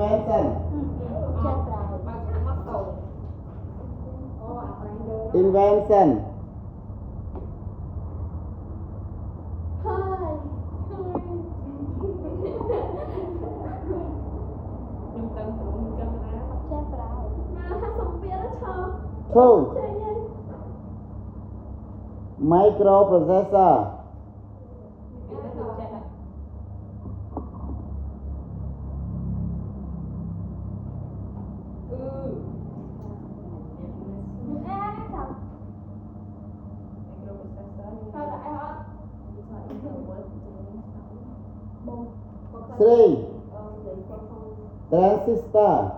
invention invention true microprocessor three transistor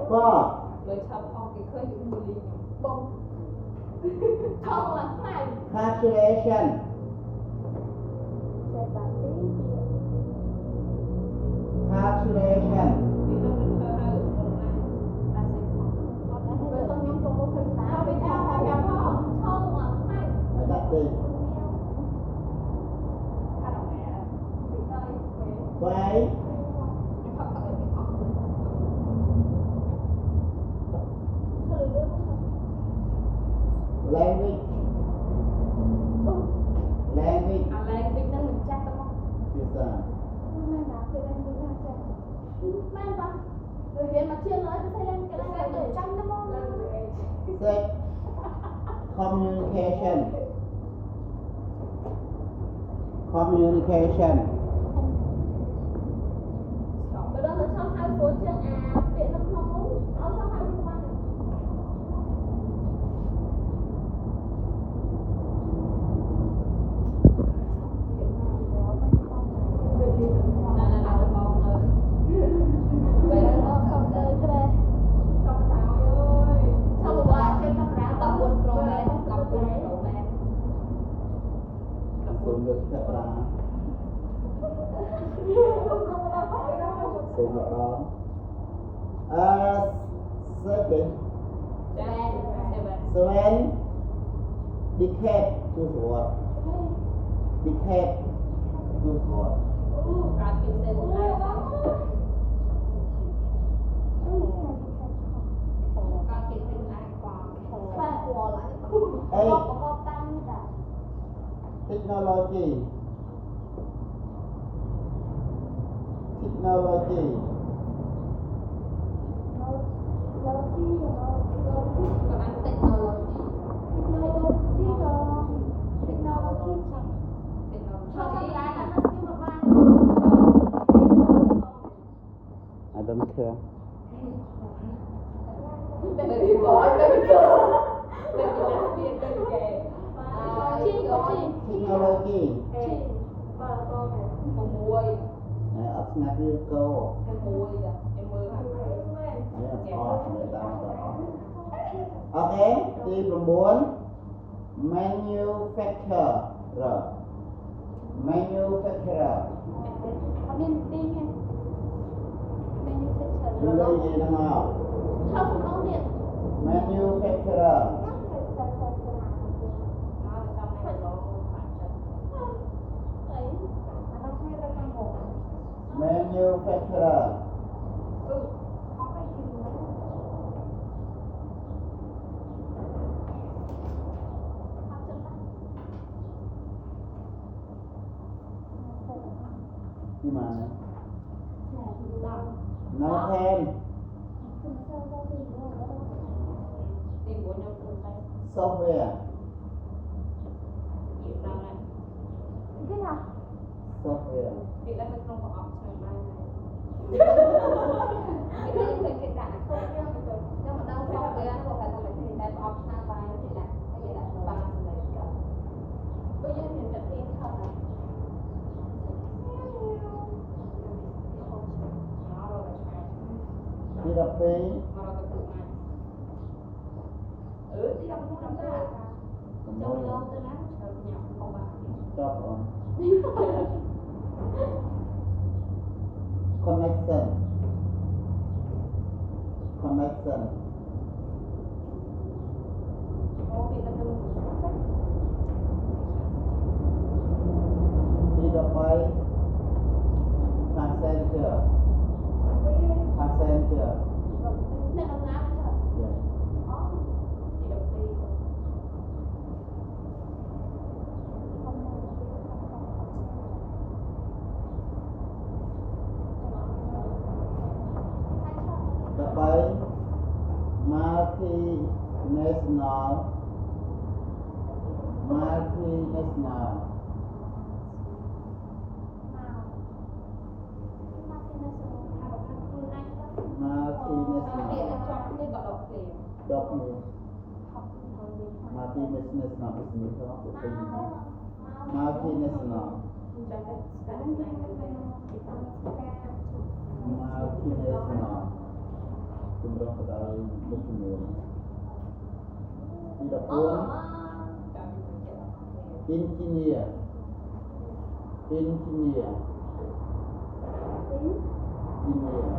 four calculation calculation five language yes sir six communication second seven decade to what decade to what eight technology I don't care baby boy baby girl baby lesbian baby gay technology អត់ស្ងាត់ឬកោអូខេទី9 manufacturer អត់មានទីទេ Đưa đây gì nào nào manufacturer manufacturer Đi mà nó thêm software software Đi đọc phí trong đó កុំ trong មួយ đó tới lát rồi nhập không vào ចប់អូន connection connection có bị là trongទី13 passenger passenger nên ông ngáp chứ yeah. thì đầu tiên Dapat multinational multinational Điện multinational cho cái gọi độc liền đọc nhiều multinational business đó của mình multinational trong cái cái này multinational ជំរុះទៅដល់មុខជំនួនទី14 engineer engineer engineer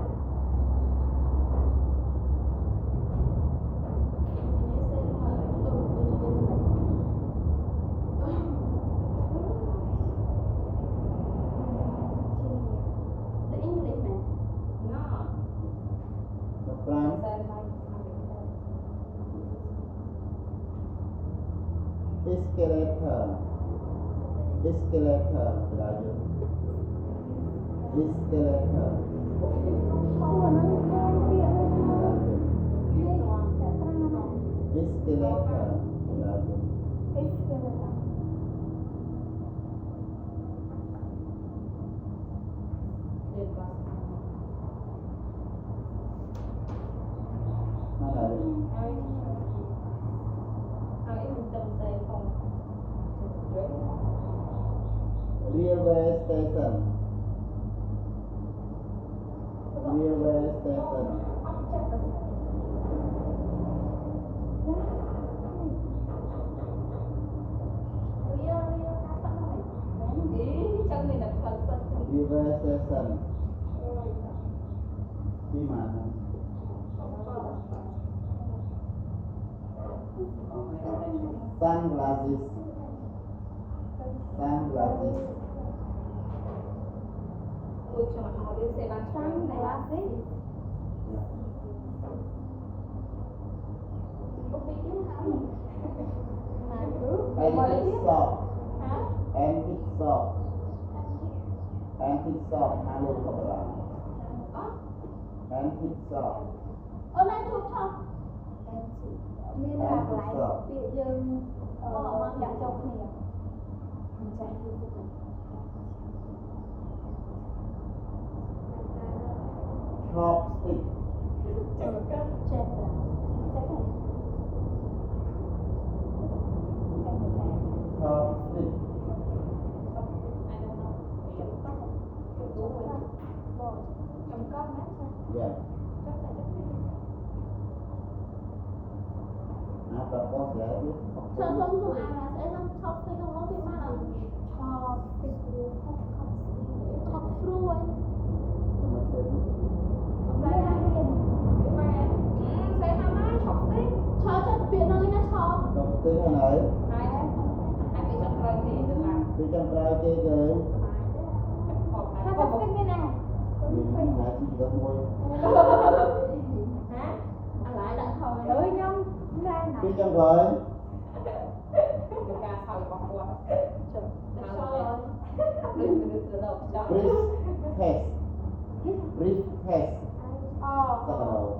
Frank escalator escalator berlanjut escalator escalator berlanjut mana ni railway station railway station railway station di mana sunglasses sunglasses antique shop antique shop antique shop halo keberang antique shopមានหลากหลายពាក្យយើងដាក់ចូលគ្នាមិនចាស់យូរទេ chopstickចេះចេះចេះ chopstick yeah apa pos ya itu Sao không dùng ai là sẽ không chọc thì không có gì mà là chọc thì chọc ruồi cho biển ơi nó chọc chopstick hồi nãy đi trong trai chơi chơi sao chọc cái này hả chị có môi anh lại đã thôi ơi nhông ra này đi trong rồi briefcase briefcase ờ sao